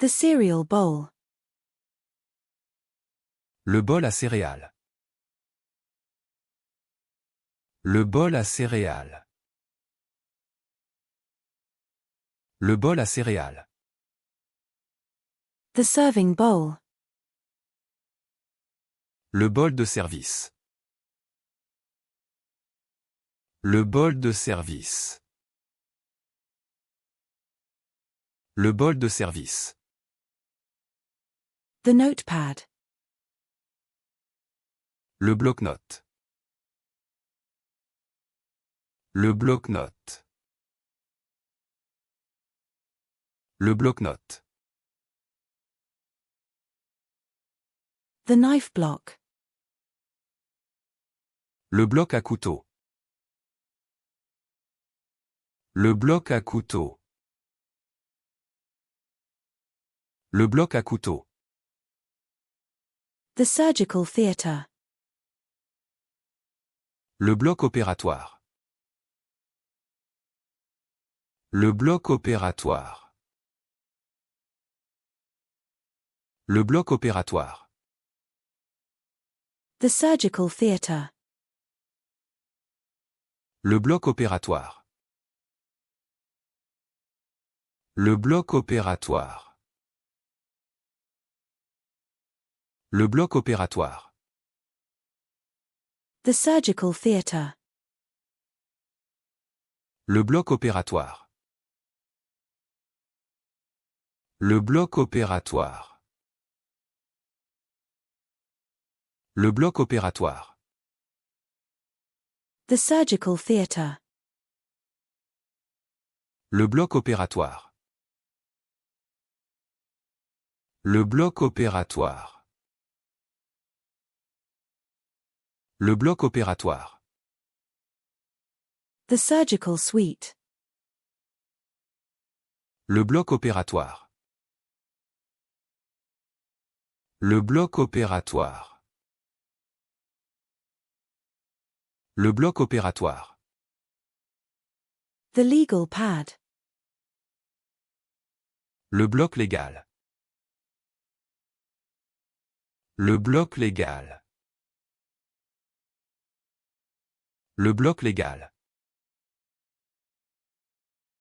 The cereal bowl. Le bol à céréales. Le bol à céréales. Le bol à céréales. The serving bowl. Le bol de service. Le bol de service. Le bol de service. The notepad. Le bloc-notes. Le bloc-notes. Le bloc-notes. The knife block. Le bloc à couteau. Le bloc à couteau. Le bloc à couteau. The surgical theatre. Le bloc opératoire. Le bloc opératoire. Le bloc opératoire. The surgical theatre. Le bloc opératoire. Le bloc opératoire. Le bloc opératoire. The surgical theatre. Le bloc opératoire. Le bloc opératoire. Le bloc opératoire. The surgical theatre. Le bloc opératoire. Le bloc opératoire. Le bloc opératoire. The surgical suite. Le bloc opératoire. Le bloc opératoire. Le bloc opératoire. The legal pad. Le bloc légal. Le bloc légal. Le bloc légal.